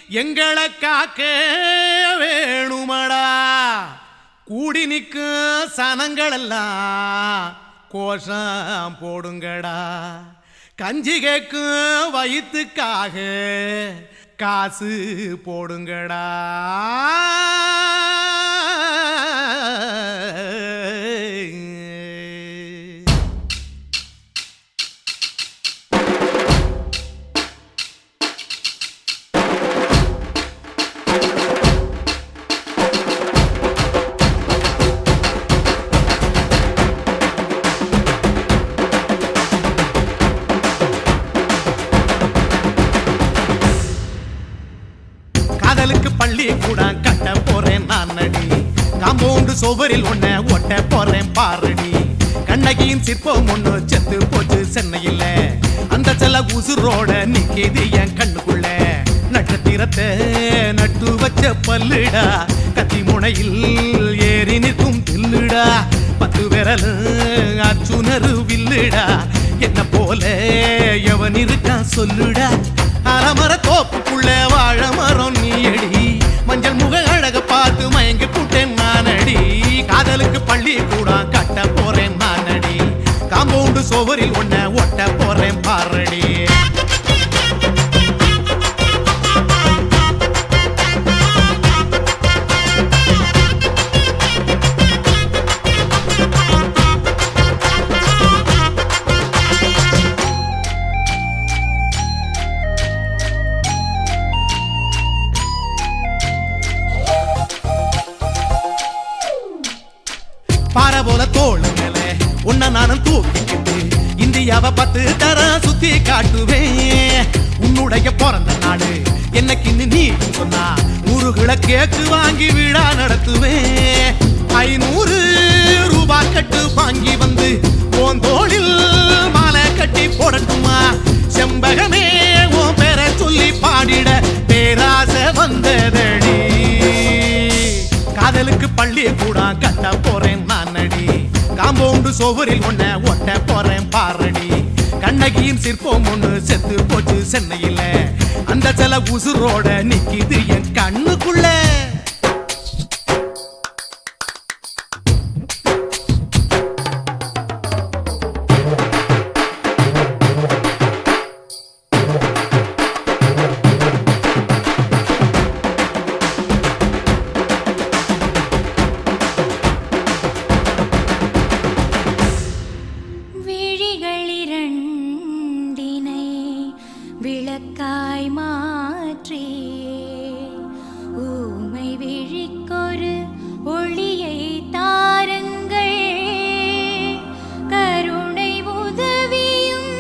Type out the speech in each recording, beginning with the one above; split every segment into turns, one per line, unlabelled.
எங்களை காக்க வேணுமடா. கூடி நிற்கும் சனங்கள் எல்லாம் கோஷம் போடுங்கடா. கஞ்சி கேக்கும் வயிற்றுக்காக காசு போடுங்கடா. காதலுக்கு பள்ளி கூட கட்ட போறேன் நான் நடி. காம்பவுண்டு சுவரில் ஒன்ன ஒட்ட போறேன் பாரடி. கண்ணகியின் சிற்பம் ஒண்ணு செத்து போச்சு சென்னையில. அந்த செல்ல உசுரோட நிக்கிது என் கண்ணுக்குள்ள. நட்சத்திரத்தை நட்டு வச்ச பல்லுடா. கத்தி முனையில் ஏறி நிற்கும் தில்லுடா. 10 விரல் அச்சுணரு வில்லுடா. என்ன போல எவன் இருக்கா சொல்லுடா. அலமர தோப்புக்குள்ள வாழ மரம் நீயடி. மஞ்சள் முக அழக பார்த்து மயங்கி புட்டேன் நானடி. காதலுக்கு பள்ளி கூட கட்ட போறேன் நானடி. காம்பவுண்டு சுவரில் ஒன்ன ஒட்ட போறேன் பாரடி. பாறை போல தோளு மேல உன்ன நானும் தூக்கிக்கிட்டு இந்தியாவை 10 தரம் சுத்தி காட்டுவேன். உன்னுடைய பிறந்த நாடு என்னைக்குன்னு நீ சொன்னா 100 கிலோ கேக்கு வாங்கி விழா நடத்துவேன். 500 ரூபாய் கட்டு வாங்கி வந்து உன் தோளில் மாலை கட்டி போடட்டுமா. செம்பகமே உன் பேரை சொல்லி பாடிட பேராசை வந்ததடி. காதலுக்கு பள்ளி கூட கட்ட போறேன் நானடி. காம்பவுண்டு சுவரில் ஒன்ன ஒட்ட போறேன் பாரடி. கண்ணகியின் சிற்பம் ஒண்ணு செத்து போச்சு சென்னையில. அந்த சில உசுரோட நிக்கிது என் கண்ணுக்குள்ள.
விளக்காய் மாற்றி ஊமை விழிக்கொரு ஒளியை தாருங்கள். கருணை உதவியும்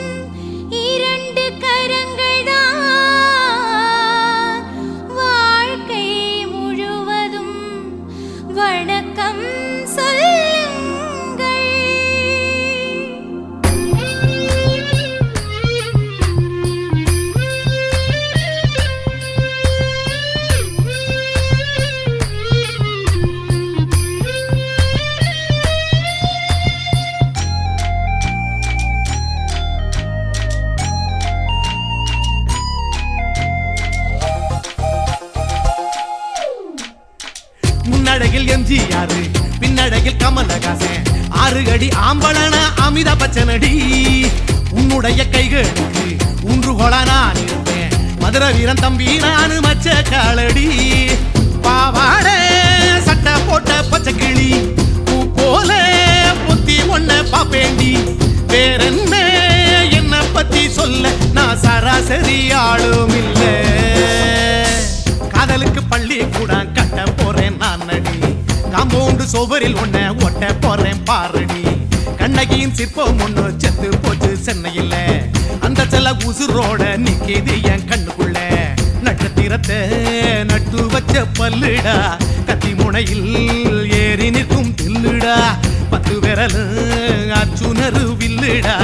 2 கரங்கள் தான். வாழ்க்கை முழுவதும் வணக்கம்
முன்னழகில் எம்ஜிஆர் பின்னழகில் கமலஹாசன். 6 அடி ஆம்பளன அமிதாப் பச்சனடி. உன்னுடைய கைகளுக்கு ஊன்றுகோலா நான் இருப்பேன். மதுரை வீரன் தம்பி நானு மச்ச காலடி. பாவாட சட்டை போட்ட பச்சை கிளி பூ போல பொத்தி ஒன்ன பாப்பேண்டி. வேறென்ன என்ன பத்தி சொல்ல நான் சராசரி ஆளும் இல்ல. காதலுக்கு பள்ளி கூட கட்ட போறேன் நானடி. காம்பவுண்டு சுவரில் ஒன்ன ஒட்ட போறேன் பாரடி. கண்ணகியின் சிற்பம் ஒண்ணு செத்து போச்சு சென்னையில. அந்த செல்ல உசுரோட நிக்கிது என் கண்ணுக்குள்ள. நட்சத்திரத்தை நட்டு வச்ச பல்லுடா. கத்தி முனையில் ஏறி நிற்கும் தில்லுடா. 10 விரல் அச்சுணரு வில்லுடா.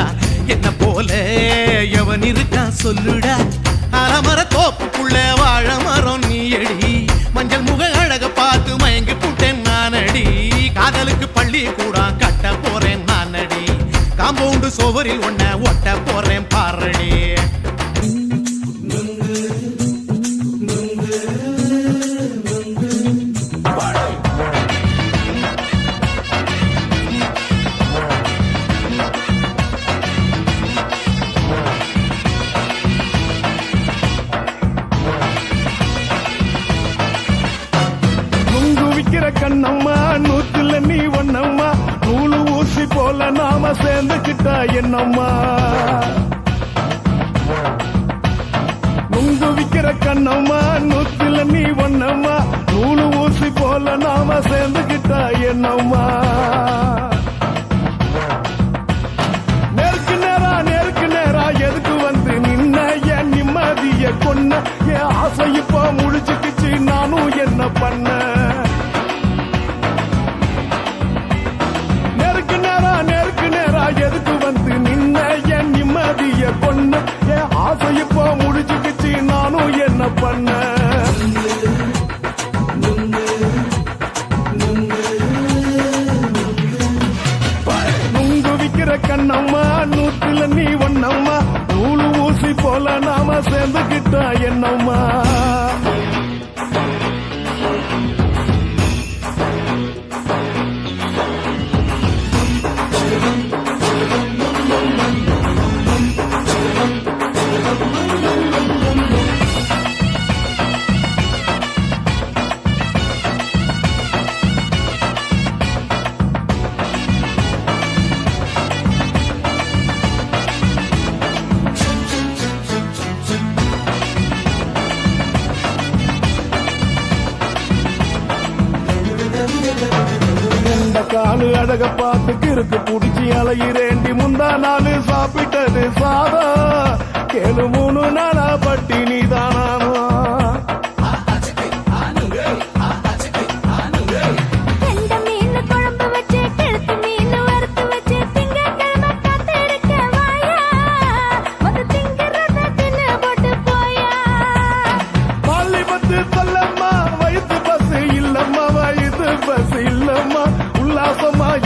என்ன போல எவன் இருக்கா சொல்லுடா. அலமர தோப்புக்குள்ள வாழ மரம் நீயடி. மஞ்சள் முக அழக பார்த்து மயங்கி புட்டேன் நானடி. காதலுக்கு பள்ளி கூட கட்ட போறேன் நானடி. காம்பவுண்டு சுவரில் ஒன்ன ஒட்ட போறேன் பாரடி.
கண்ணம்மா நூத்துல நீ ஒன்னம்மா நூலு ஊசி போல நாம சேர்ந்துக்கிட்டா என்னம்மா நுங்கு விக்கிற கண்ணம்மா நூத்துல நீ ஒன்னம்மா நூலு ஊசி போல நாம சேர்ந்துக்கிட்டா என்னம்மா நேருக்கு நேரா எதுக்கு வந்து நின்ன என் நிம்மதிய கொன்ன என் ஆசை இப்ப முழிச்சுக்கிச்சு நானும் என்ன பண்ண நேருக்கு நேரா எதுக்கு வந்து நின்ன என் நிம்மதிய கொன்ன என் ஆசை இப்ப முழிச்சுக்கிச்சு நானும் என்ன பண்ண நுங்கு விக்கிற கண்ணம்மா நூத்துல நீ ஒன்னம்மா நூலு ஊசி போல நாம சேர்ந்துக்கிட்டா என்னம்மா காலு அழக பார்த்து கிறுக்கு புடிச்சு அலையிறேண்டி முந்தா நாலு சாப்பிட்டது சாதா கேளு 3 நாளா பட்டினி தானானோ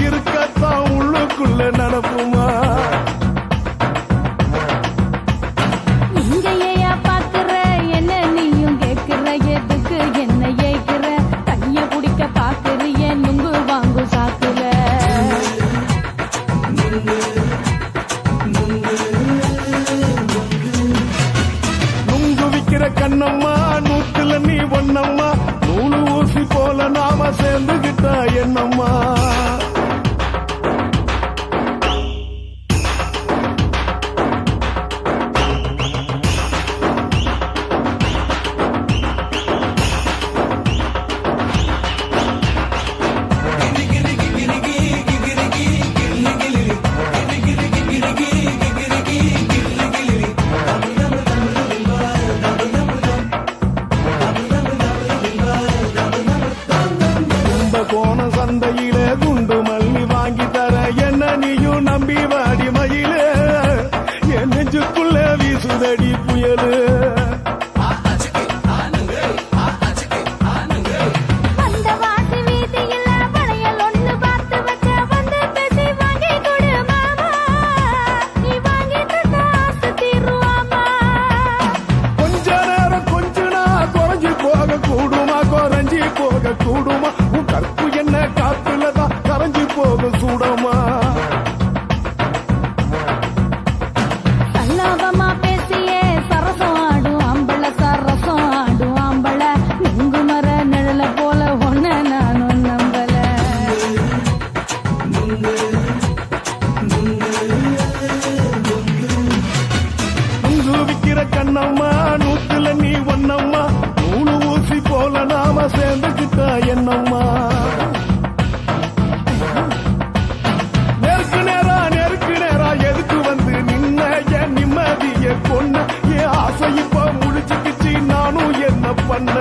இருக்கத்தான் உள்ளுக்குள்ள நடப்புமா
இங்கேயா பாக்குற என்ன நீயும் கேக்குற எதுக்கு என்ன ஏக்குற கைய குடிக்க பாக்குறிய நுங்கு வாங்கு சாக்குல
நுங்கு விக்கிற கண்ணம்மா நூத்துல நீ ஒன்னம்மா நூலு ஊசி போல நாம சேர்ந்துகிட்டா என்னம்மா சந்தையில குண்டு மல்லி வாங்கி தர என்ன நீயும் நம்பி வாடி மயில என் நெஞ்சுக்குள்ள வீசுதடி புயலு கொஞ்ச நேரம் கொஞ்ச நாள் குறைஞ்சி போக கூடுமா குறைஞ்சி போக கூடுமா கற்பு என்ன காத்துலதான் கரைஞ்சி போக சூடமா
சல்லாபமா பேசியே சரசம் ஆடும் ஆம்பள சரசம் ஆடும் ஆம்பள நுங்கு மர நிழல போல ஒன்ன நானும் நம்பல
நுங்கு விக்கிற கண்ணம்மா நூத்துல நீ ஒன்னம்மா நூலு ஊசி போல நாம சேர்ந்துக்கிட்டா என்னம்மா நேருக்கு நேரா எதுக்கு வந்து நின்ன என் நிம்மதிய கொன்ன என் ஆசை இப்ப முழிச்சுக்கிச்சு நானும் என்ன பண்ண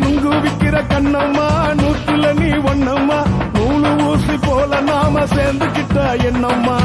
நுங்கு விக்கிற கண்ணம்மா நூத்துல நீ ஒன்னம்மா நூலு ஊசி போல நாம சேர்ந்துக்கிட்டா என்னம்மா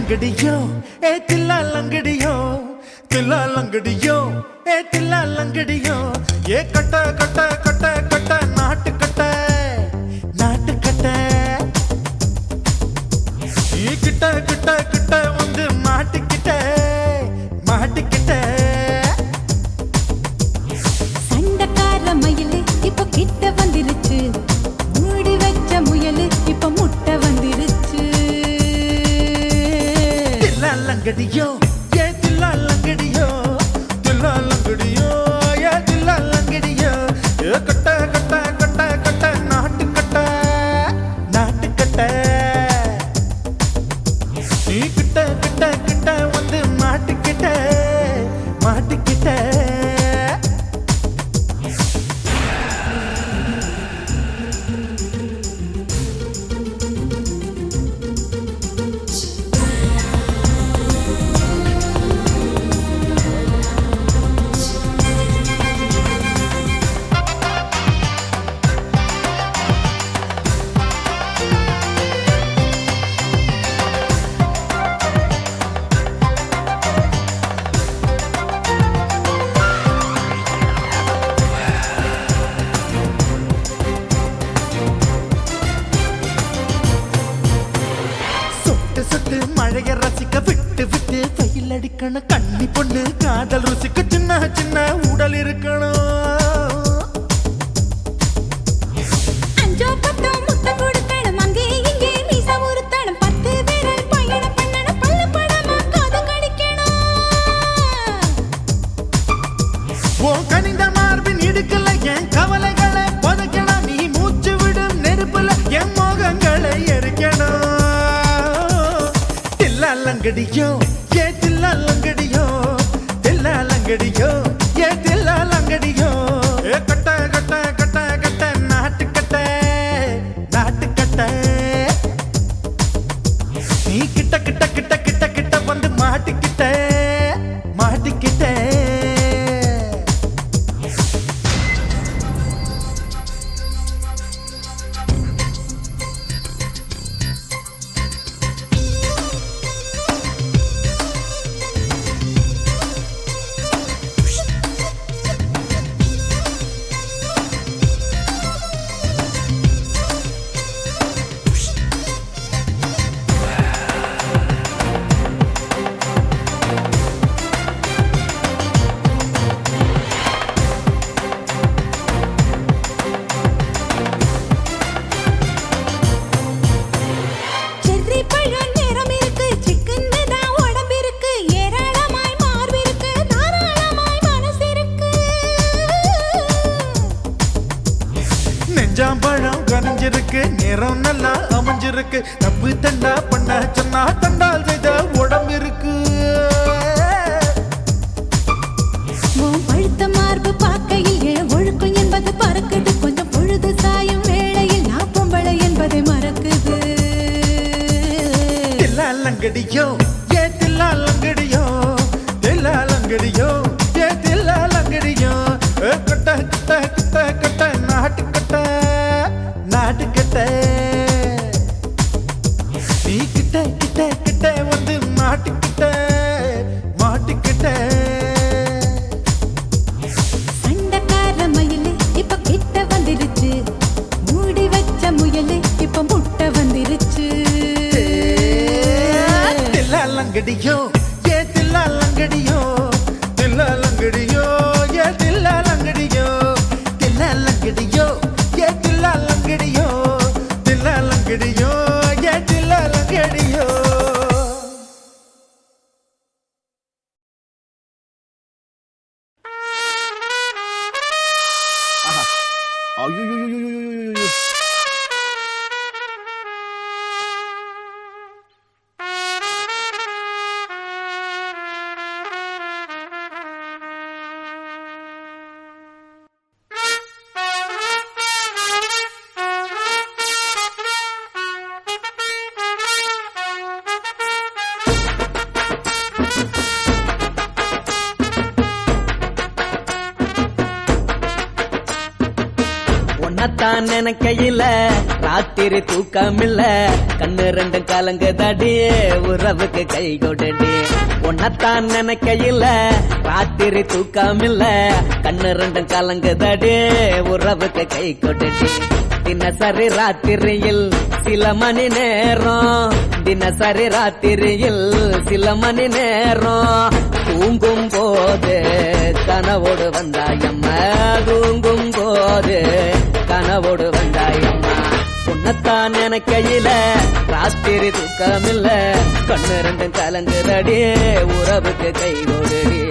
தில்லாலங்கடியோ ஏ தில்லாலங்கடியோ தில்லாலங்கடியோ ஏ தில்லாலங்கடியோ ஏ கட்ட கட்ட கட்ட கட்ட நாட்டு கட்ட நாட்டு கட்ட நீ கிட்ட கிட்ட கிட்ட வந்து மாட்டிக்கிட்ட மாட்டிக்கிட்ட
சண்டக்கார மயிலு இப்ப கிட்ட வந்துருச்சு மூடி வச்ச முயலு இப்ப முட்டை வந்துருச்சு
தில்லாலங்கடியோ ஏ தில்லாலங்கடியோ தில்லாலங்கடியோ ஏ தில்லாலங்கடியோ ஏ கட்ட கட்ட கட்ட கட்ட நாட்டு கட்ட நாட்டு கட்ட நீ கிட்ட கிட்ட கிட்ட வந்து மாட்டிக்கிட்ட மாட்டிக்கிட்ட சுட்டு மழைய ரசிக்க விட்டு விட்டு வெயில் அடிக்கணும் கண்ணி பொண்ணு காதல் ருசிக்க சின்ன சின்ன உடல் இருக்கணும்
அஞ்சோ பத்தோ முட்டை கொடுக்கணும் அங்கே இங்கே மீச உருத்தணும் 10 விரல் பயணம் பண்ணணும் பல்ல படமா காது கடிக்கணும்
ஓ கனிந்த மார்பின் இடுக்கல என் கவலைகளை புதைக்கணும் நீ மூச்சு விடும் நெருப்புல என் மோகங்களை எரிக்கணும் தில்லாலங்கடியோ ஏ தில்லாலங்கடியோ தில்லாலங்கடியோ ஏ தில்லாலங்கடியோ ஏ கட்ட கட்ட கட்ட கட்ட நாட்டு கட்ட நாட்டு கட்ட நீ கிட்ட கிட்ட கிட்ட கிட்ட கிட்ட வந்து மாட்டிக்கிட்ட மாட்டிக்கிட்ட
செர்ரி பழம் நிறம் இருக்கு சிக்கன்னு தான் உடம்பு இருக்கு ஏராளமாய் மார்பு இருக்கு தாராளமாய் மனசு இருக்கு
நெஞ்சாம்பழம் கனிஞ்சிருக்கு நிறம் நல்லா அமைஞ்சிருக்கு தப்பு தண்டா பண்ண சொன்னா தண்டால் செய்த உடம்பு இருக்கு
உன் பழுத்த மார்பு பார்க்கையில் என் ஒழுக்கம் என்பது பறக்குது கொஞ்சம் பொழுது சாயும் வேளையில் நான் பொம்பளை என்பதை மறக்குது
தில்லாலங்கடியோ ஏ தில்லாலங்கடியோ தில்லாலங்கடியோ ஏ தில்லாலங்கடியோ ஏ கட்ட கட்ட கட்ட கட்ட நாட்டு கட்ட நாட்டு கட்ட நீ கிட்ட கிட்ட கிட்ட வந்து மாட்டிக்கிட்ட மாட்டிக்கிட்ட
சண்டக்கார மயிலு இப்ப கிட்ட வந்துருச்சு மூடி வச்ச முயலு இப்ப முட்டை வந்துருச்சு
தில்லாலங்கடியோ ஏ தில்லாலங்கடியோ தில்லாலங்கடியோ ஏ தில்லாலங்கடியோ தில்லாலங்கடியோ ஏ தில்லாலங்கடியோ தில்லாலங்கடியோ ஏ தில்லாலங்கடியோ
ஐயோ
உன்னத்தான் நினைக்கையில ராத்திரி தூக்கமில்ல கண்ணு ரெண்டும் கலங்குதடி உறவுக்கு கை கொடுடி உன்னத்தான் நினைக்கையில ராத்திரி தூக்கமில்ல கண்ணு ரெண்டும் கலங்குதடி உறவுக்கு கை கொடுடி தினசரி ராத்திரியில் சில மணி நேரம் தினசரி ராத்திரியில் சில மணி நேரம் தூங்கும் போது கனவோடு வந்தாயம்மா தூங்கும் போது கனவோடு வந்தாயம்மா உன்னத்தான் நினைக்கையில ராத்திரி தூக்கமில்ல கண்ணு ரெண்டும் கலங்குதடி உறவுக்கு கை கொடுடி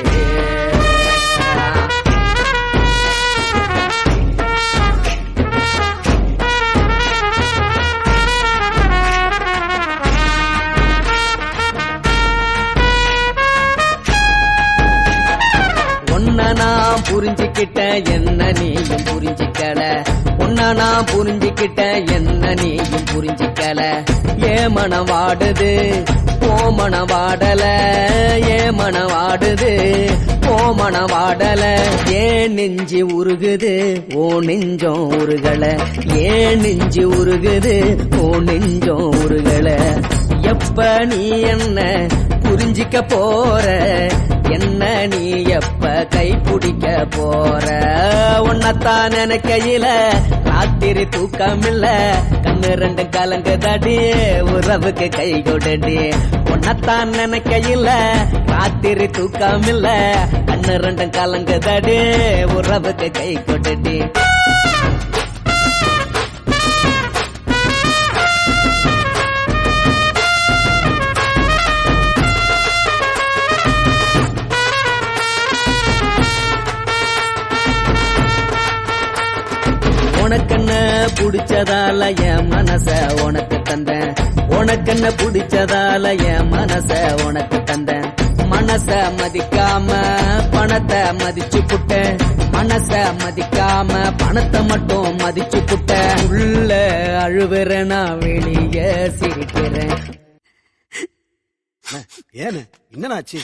நான் புரிஞ்சுக்கிட்ட என்ன நீயும் புரிஞ்சிக்கல உன்ன நான் புரிஞ்சுக்கிட்ட என்ன நீயும் புரிஞ்சிக்கல ஏ மனம் வாடுது ஓ மனம் வாடல ஏ மனம் வாடுது ஓ மனம் வாடல ஏன் நெஞ்சு உருகுது ஓ நெஞ்சம் உருகல ஏன் நெஞ்சு உருகுது ஓ நெஞ்சம் உருகல எப்ப நீ என்ன புரிஞ்சிக்க போற என்ன நீ எப்ப கை பிடிக்க போற உன்னத்தான் நினைக்கையில ராத்திரி தூக்கமில்ல கண்ணு ரெண்டு கலங்குதடி உறவுக்கு கை கொடுடி உன்னத்தான் நினைக்கையில ராத்திரி தூக்கமில்ல கண்ணு ரெண்டும் கலங்குதடி உறவுக்கு கை கொடுடி உனக்கென்ன புடிச்சதால என் மனச உனக்கு தந்தேன் உனக்கென்ன புடிச்சதால என் மனச உனக்கு தந்தேன் மனச மதிக்காம பணத்தை மதிச்சு புட்டேன் மனச மதிக்காம பணத்தை மட்டும் மதிச்சு புட்டேன் உள்ள அழுவுறேன் நான் வெளிய சிரிக்கிறேன்
ஏன்னு என்னன்னாச்சு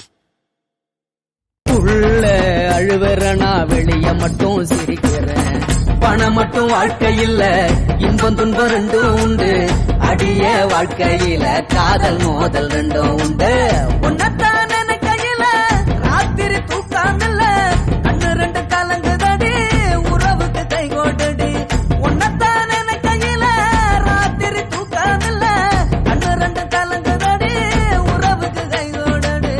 உள்ள அழுவுறேன் நான் வெளிய மட்டும் சிரிக்கிறேன் பணம் மட்டும் வாழ்க்கையில இன்பம் துன்பம் ரெண்டும் உண்டு அடிய வாழ்க்கையில காதல் மோதல் ரெண்டும் உண்டு உன்னத்தான் நினைக்கையில ராத்திரி தூக்காமல்ல கண்ணு ரெண்டு கலங்குதடி உறவுக்கு கை கோட்டடி உன்னத்தான் நினைக்கையில ராத்திரி தூக்காமல்ல கண்ணு ரெண்டு கலங்குதடி உறவுக்கு கை கோட்டடி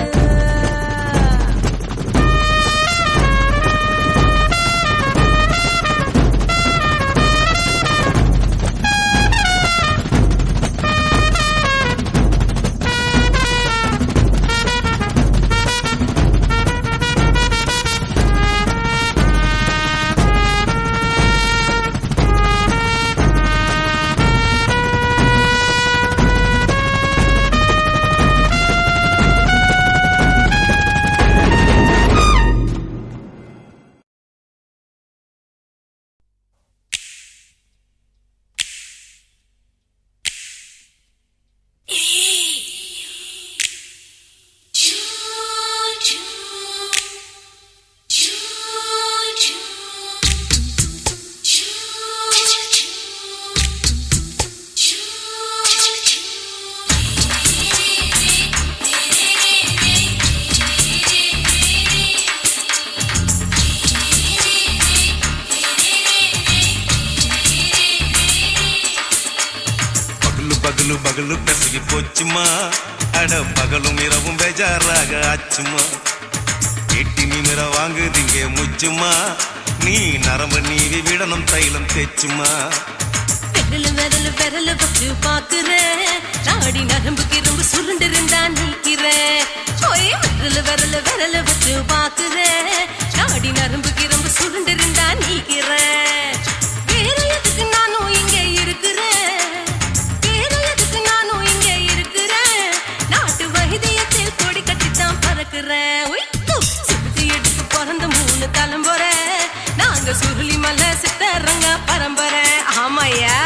பகலு பெசகி போச்சுமா அட பகலும் இரவும் பேஜாராக ஆச்சுமா எட்டி நிமிர வாங்குதிங்க முச்சுமா நீ நரம்பு நீவி விடணும் தைலம் தேச்சுமா
விரல் விரல் வச்சு பாக்குறேன் நாடி நரம்பு கிரும்பு சுருண்டு இருந்தா நீக்கிறேன் விரல் வச்சு பாக்குறேன் நாடி நரம்பு கிரும்பு சுருண்டு இருந்தா நீக்கிறேன் வேற எதுக்கு நானும் இங்க இருக்கிறேன் நாட்டு வைத்தியத்தில் கொடி கட்டித்தான் பறக்குறேன் சுத்தி எடுத்து பிறந்த 3 தலைமுறை நாங்க சுருளி மலை சித்தரங்க பரம்பரை ஆமையா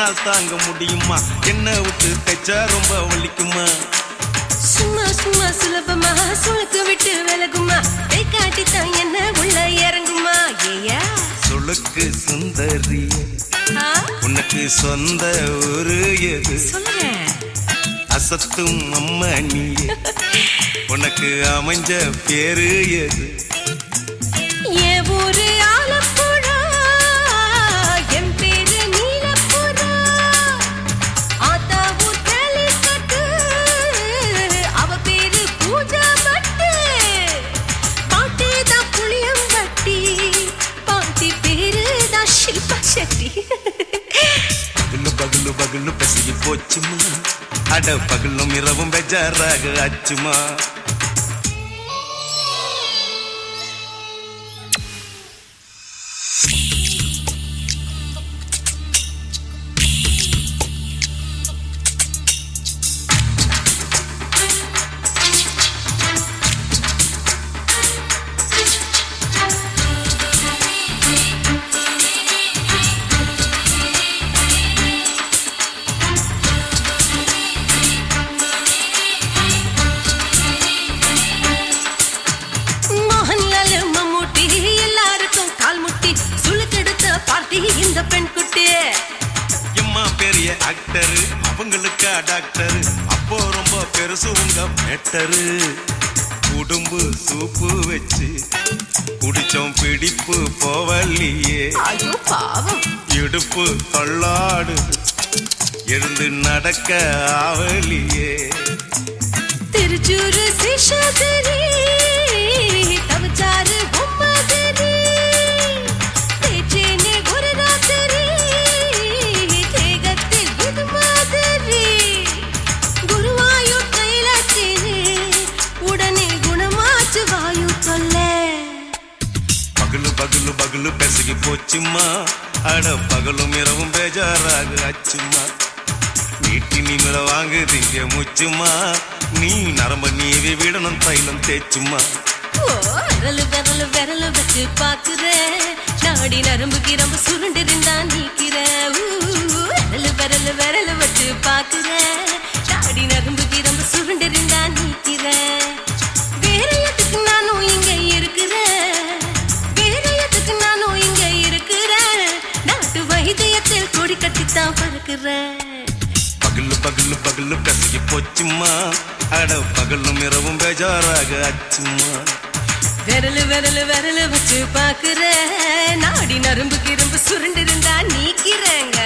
என்னால் தாங்க முடியுமா? என்ன விட்டு தைச்சா ரொம்ப வலிக்குமா?
சும்மா சும்மா சுலபமா சுளுக்கு விட்டு விலகுமா? கை காட்டித்தான் என்ன உள்ள இறங்குமா? ஏயா
சுளுக்கு சுந்தரி உனக்கு சொந்த ஊரு எது?
சொல்றேன்
அசத்தும் அம்மா நீ உனக்கு அமைஞ்ச பேரு எது?
என் ஊரு ஆலப்புழா, என் பேரு நீலப்புறா. ஆத்தாவூர் கேலிக்கட்டு, அவ பேரு பூஜா பட்டு. பாட்டிதான் புளியம்பட்டி, பாட்டி பேரு தான் ஷில்பா செட்டி.
பகலு பகலு பகலு பசிக்கு போச்சுமா, அட பகலும் இரவும் பெஜாராக ஆச்சுமா.
இந்த பெண் குட்டி
எம்மா பெரிய ஆக்டர், அவங்களுக்கா டாக்டர், அப்போ ரொம்ப பெருசு உங்க மேட்டரு. உடும்பு சூப்பு வச்சு குடிச்சோம் பிடிப்பு போவல்லையே.
ஐயோ பாவம்,
இடுப்பு தள்ளாடு எழுந்து நடக்க ஆவலியே.
திருச்சூரு சிஷாதிரி தவச்சாரு பொம்மதிரி. தேச்சேனே ஒரு ராத்திரி தேகத்தில் இது மாதிரி. குருவாயூர் கைலாச்சேனே உடனே குணமாச்சு வாயு சொல்ல.
பகலு பகலு பகலு பெசகி போச்சுமா, அட பகலும் இரவும் பேஜாராக ஆச்சுமா. நீட்டி நீங்கள வாங்குதீங்க முச்சுமா, நீ நரம்ப நீவி விடணும் தைலம் தேச்சுமா.
விரலு விரலு விரலு வச்சு பாக்குற, நாடி நரம்பு கிரம்பு சுருண்டிருந்தா நீக்கிற. விரலு விரலு விரலு வச்சு பாக்குற, நாடி நரம்பு கிரம்பு சுருண்டிருந்தா நீக்கிற. வேற எதுக்கு நானும் இங்க இருக்கிற, வேற எதுக்கு நானும் இங்க இருக்கிற. நாட்டு வைத்தியத்தில் கொடி கட்டித்தான் பறக்குற.
பகலு பகலு பகலு கசகி போச்சுமா, அட பகலும் இரவும் பேஜாராக ஆச்சுமா.
விரலு விரலு விரலு வச்சு பாக்குற, நாடி நரம்பு கிரம்பு சுருண்டிருந்தா நீக்கிறேங்க.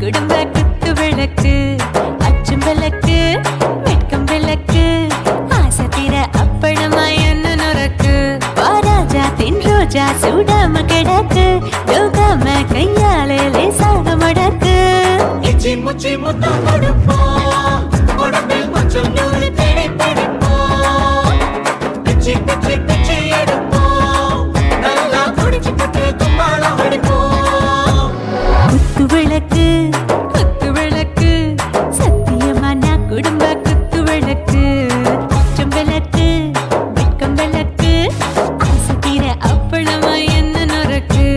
குடும்ப குத்து விளக்கு, அச்சும் விளக்கு, வெட்கம் விளக்கு, ஆசத்திர அப்பளமா என்ன நுறக்கு. வாராஜா தின் ரோஜா சூடாம கிடக்கு, யோகாம கையாலே லேசாக மடக்கு.
இச்சி முச்சி முத்தம் கொடுப்போம், உடம்பில் கொஞ்சம் நூறு தேடி பிடிப்போம். பிச்சி பிச்சி பிச்சி எடுப்போம், நல்லா குடிச்சு புட்டு கும்பாளம் அடிப்போம்.
குத்து விளக்கு குத்து விளக்கு, சத்தியமான குடும்ப குத்து விளக்கு, அச்சம் விளக்கு, வெட்கம் விளக்கு, ஆசத்திர அப்பளமா என்ன நுறக்கு.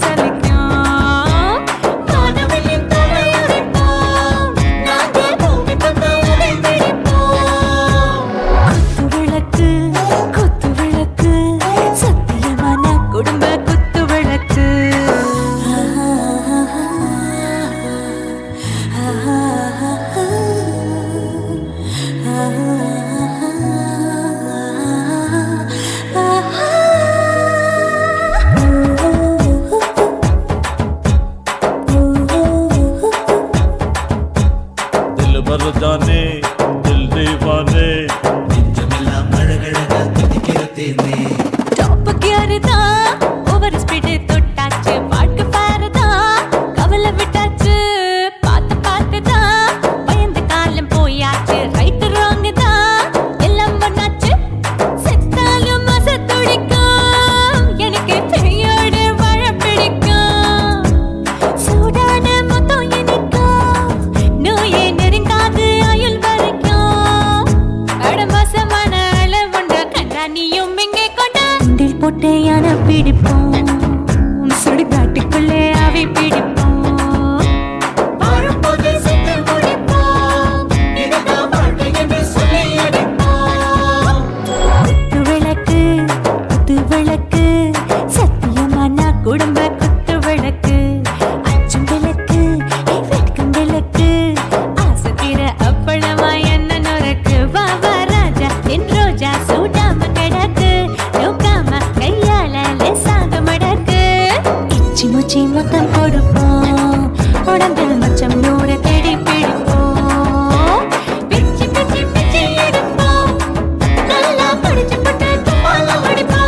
சலிக்கும் வானவெளியின் தலை உடைப்போம் நாங்கள் பூமி பந்த உடை வெடிப்போம் குத்து விளக்கு சத்தியமான குடும்ப குத்து விளக்கு
दिल भर जाने दिल दीवाने
நெஞ்சமெல்லாம் அழகழகா தித்திக்கிறதேனே
டாப் கியர் தான் ஓவர் ஸ்பீட் தொட்டாச்சு வாழ்க்கை பாரு தான் கவலை விட்டாச்சு பார்த்து தான் பயந்து காலம் போயாச்சு ரைட் ராங் தான் எல்லாம் பண்ணாச்சு செத்தாலும் மச துடிக்கும் எனக்கு பெரியோட வாழ பிடிக்கும் சூடான மொத்தம் எனக்கும் நோயே நெருங்காது ஆயுள் வரைக்கும் அடமாசமான அளவுண்ட கண்டா நீயும் இங்கே கொண்ட உண்டில் போட்டு யானை பிடிப்போம் சுடுகாட்டுக்குள்ளே அவை பிடிப்போம்
வாழும்போது செத்து முடிப்போம் இதுதான் வாழ்க்கை என்று சொல்லி அடிப்போம்
குத்து விளக்கு சத்தியமான குடும்ப குத்து விளக்கு அச்சும் விளக்கு வெட்கும் விளக்கு ஆசத்திர அப்பளமா என்ன நுறக்கு வா ராஜா என் ரோஜா சூடாம கிடக்கு நோக்காம கையால லேசாக மடக்கு இச்சி முச்சி மொத்தம் கொடுப்போம் உடம்பில் மச்சம் நூறு தேடி பிடிப்போம் பிச்சி பிச்சி பிச்சி எடுப்போம் நல்லா படிச்சு போட்டு துப்பால படிப்போம்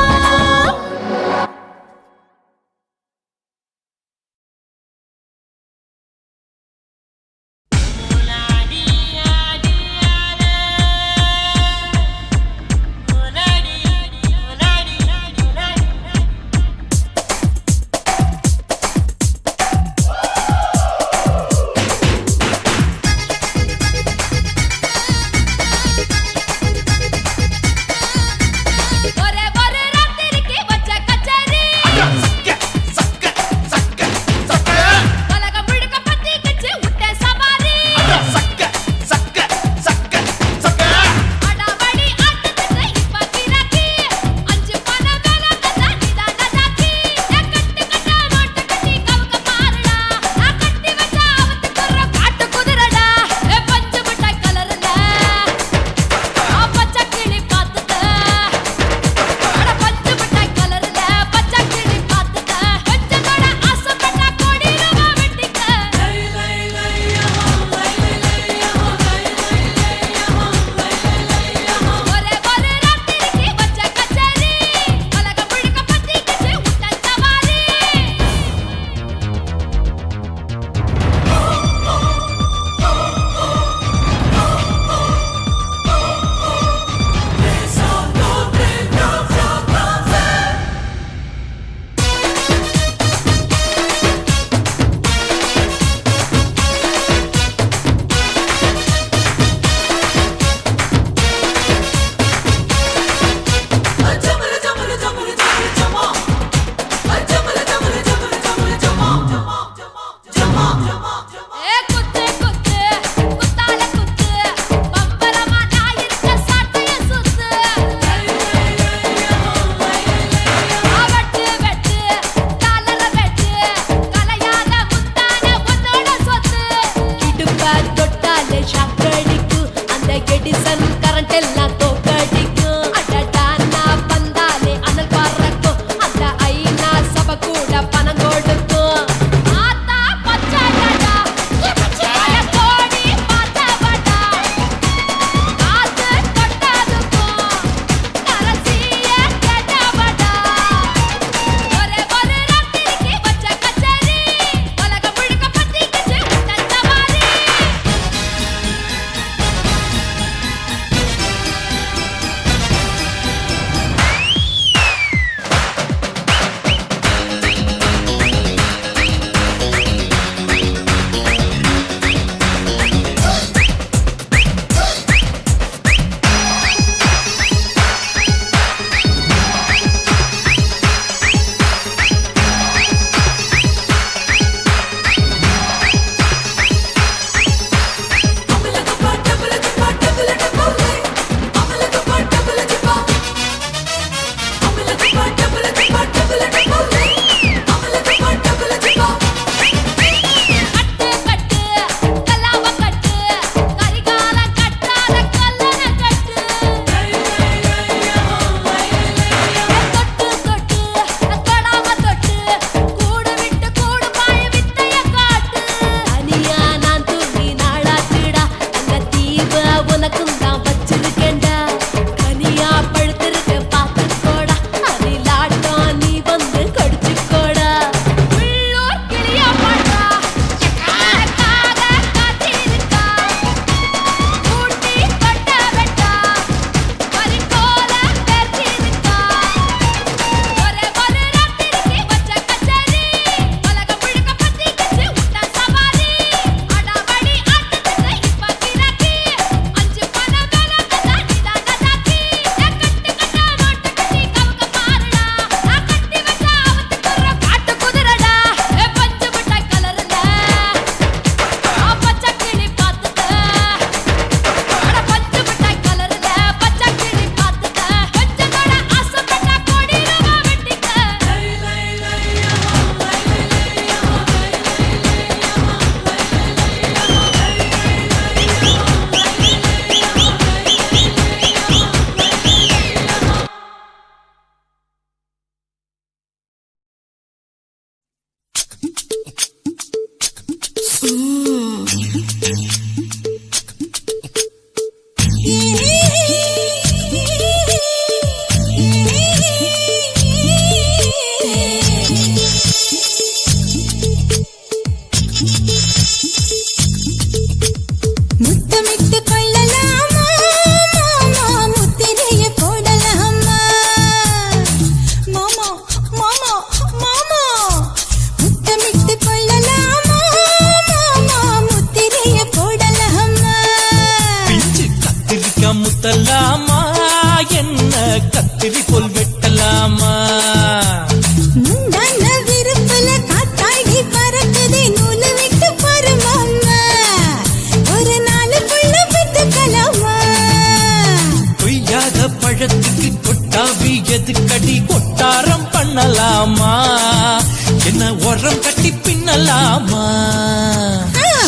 ஒரம் கட்டி பின்னலாமா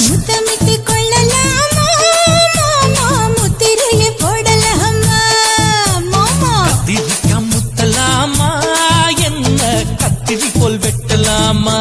முத்தமிட்டு கொள்ளலாமா மாமா முத்திரையை போடலாமா மாமா
கத்திரிக்கா முத்தலாமா என்ன கத்திரி போல் வெட்டலாமா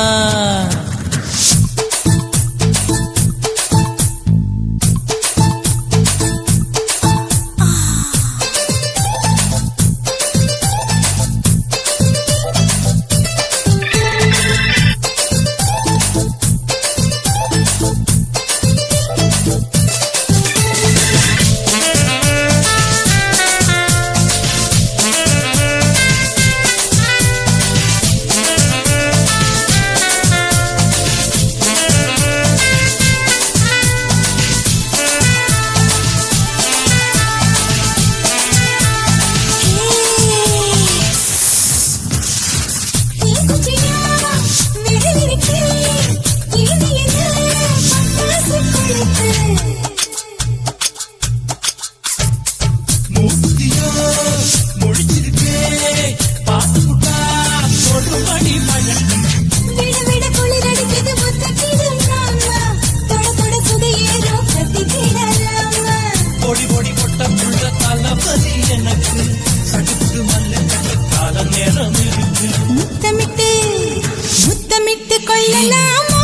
முத்தமிட்டு கொள்ளலாமா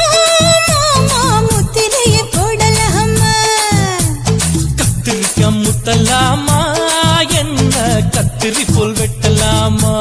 மாமா முத்திரையை போடலாமா
கத்திரிக்கா முத்தலாமா என்ன கத்திரி போல் வெட்டலாமா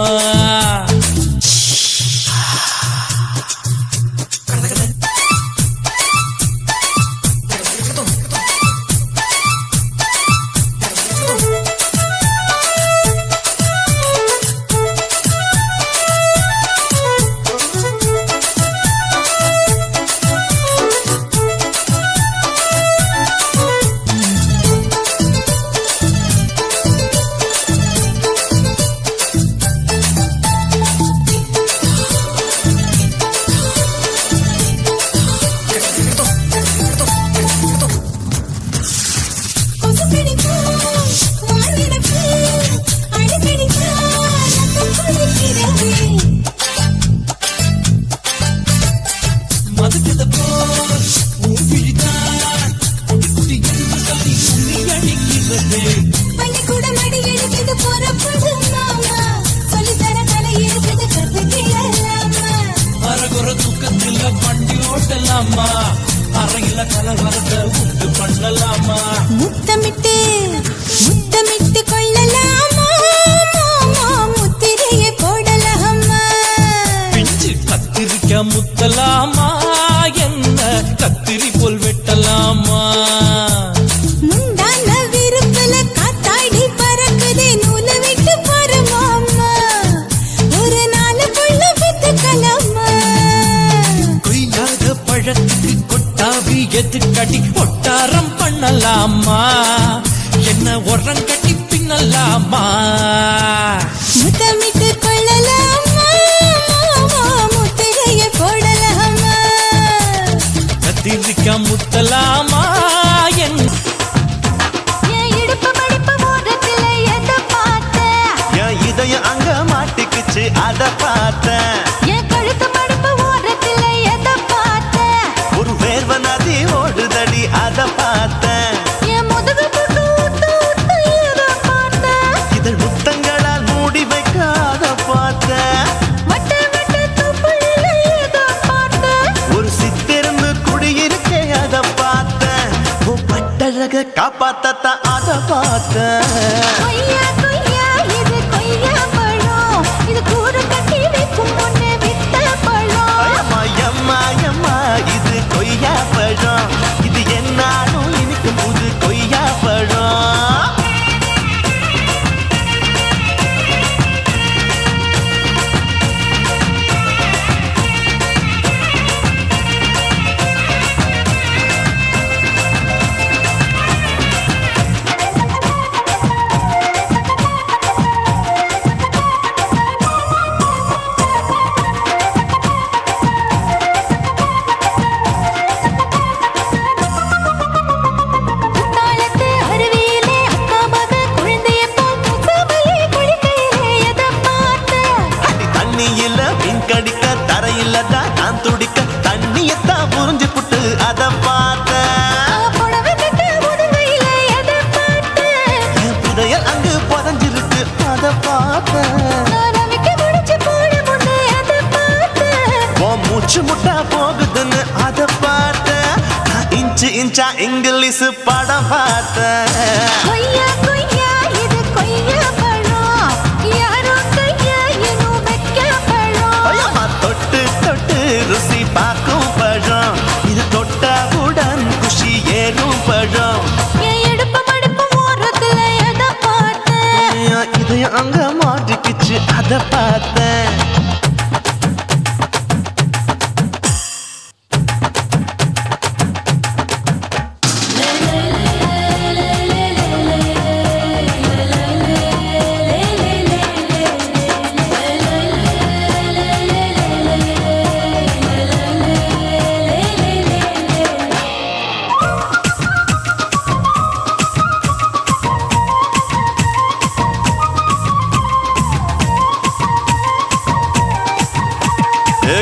அறையில கலவரத்தை உண்டு பண்ணலாமா
முத்தமிட்டு முத்தமிட்டு கொள்ளலாமா மாமா முத்திரையை போடலாமா
பிஞ்சு கத்திரிக்கா முத்தலாமா என்ன கத்திரி போல் வெட்டலாமா
முந்தான விருப்பல காத்தாடி பறக்குதே நூல விட்டு பாரு மாமா ஒரு நாள் புள்ள வித்துக்கலாமா
கொய்யாத பழத்துக்கு கொட்டாவி எதுக்கடி ஒட்டாரம் பண்ணலாமா என்ன உரம் கட்டி பின்னலாமா
முத்தமிட்டு கொள்ளலாமா மாமா முத்திரையை போடலாமா
கத்திரிக்கா முத்தலாமா என்
என் இடுப்பு மடிப்பு ஓரத்துல எதை பார்த்த
என் இதயம் அங்க மாட்டிக்குச்சு அத பார்த்தேன்
என் கழுத்து மடிப்பு ஓரத்துல எதை பார்த்த
ஒரு வேர்வ நதி ஓடுதடி அத பார்த்தேன்
என் முதுகு புட்டு ஊத்து ஊத்து எதை பார்த்த
இதழ் முத்தங்களால் மூடி வைக்க அத பார்த்தேன்
வட்ட வட்ட துப்புல எதை பார்த்த
ஒரு சித்திருந்து குடியிருக்கே அத பார்த்தேன் உன் பட்டழக காப்பாத்தத்தான் அத பார்த்தேன்
கொய்யா கொய்யா இது கொய்யா பழம் இது கூறு கட்டி வைக்கும் முன்னே வித்த பழம்
அம்மா எம்மா எம்மா இது கொய்யா பழம் இது என்னாலும் இனிக்கும் புது கொய்யா பழம்
குடிக்க தண்ணியத்தான் புரிஞ்சு புட்டு அத பார்த்தேன்.
புடவை கட்ட முதுமையில எதை பார்த்தேன்?
என் புதையல் அங்கு புதஞ்சிருக்கு அத பார்த்தேன்.
நான் அவிக்க முடிச்சு போட முன்னே அதை பார்த்தேன்.
உன் மூச்சு முட்டா போகுதுன்னு அத பார்த்தேன். நான் இன்ச்சு இன்ச்சா இங்கிலீஷ் படம் பார்த்தேன்.
கொய்யா கொய்யா இது கொய்யா பழம், யாரோ கையா இன்னும் வைக்க பழம்.
ஐயம்மா, தொட்டு தொட்டு ருசி பார்க்கும் பழம், இது தொட்டாவுடன் குஷி ஏறும் பழம்.
என் இடுப்பு மடுப்பு ஓரத்துல எதை பார்த்தேன்?
என் இதயம் அங்க மாட்டிக்கிச்சு அத பார்த்தேன்.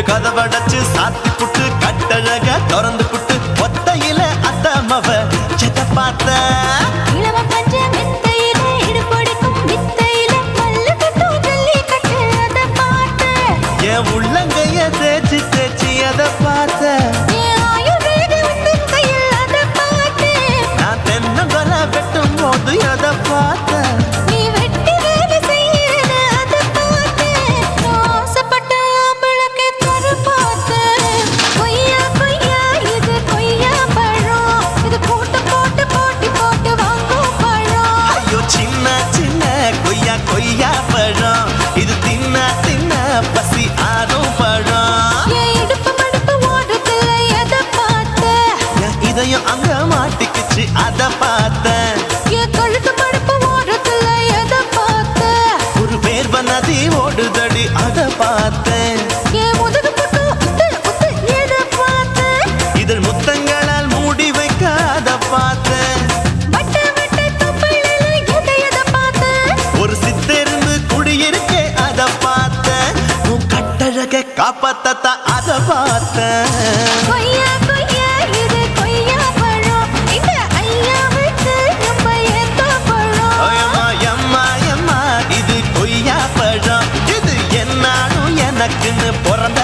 கதவடைச்சு சாத்தி புட்டு கட்டழக திறந்து புட்டு ஒத்தையில அத்தமவ செத்த பார்த்த.
இளவ பஞ்ச மெத்தையில இடுப்பொடிக்கும் வித்தையில மல்லு கட்டும் ஜல்லி கட்டு அதை பார்த்தேன்.
என் உள்ளங்கைய தேய்ச்சி தேய்ச்சி அத பார்த்த.
என் ஆயுர்வேத உந்தன் கையில் அதை பார்த்தேன்.
நான் தென்னங்கொலை வெட்டும் போது அத பார்த்த.
நீ வெட்டி வேலை செய்யறது அதை பார்த்தேன். நான் ஆசைப்பட்ட ஆம்பளுக்கு தர பார்த்தேன். கொய்யா கொய்யா இது கொய்யா பழம், இது போட்டு போட்டு போட்டி போட்டு வாங்கும் பழம்.
ஐயோ சின்ன சின்ன கொய்யா கொய்யா பழம், இது தின்ன தின்ன பசி ஆறும் பழம்.
என் இடுப்பு மடுப்பு ஓரத்துல எதை பார்த்தேன்?
என் இதயம் அங்க மாட்டிக்கிச்சு அத பார்த்தேன்.
என் கழுத்து மடுப்பு ஓரத்துல எதை பார்த்தேன்?
ஒரு வேர்வ நதி ஓடுதடி அத பார்த்தேன்.
என் முதுகு பட்டு உத்து உத்து எதை பார்த்தேன்?
இதழ் முத்தங்களால் மூடி வைக்க அத பார்த்தேன்.
வட்ட வட்ட தொப்பையில எதை பார்த்தேன்?
ஒரு சித்தெருந்து குடியிருக்கே அத பார்த்தேன். உன் கட்டழக காப்பாத்தத்தான் அத பார்த்தேன்.
கொய்யா கொய்யா இது கொய்யா பழம், இந்த ஐயாவுக்கு ரொம்ப ஏத்த பழம்.
ஐயம்மா எம்மா எம்மா இது கொய்யா பழம், இது என்னாலும் எனக்குன்னு பிறந்த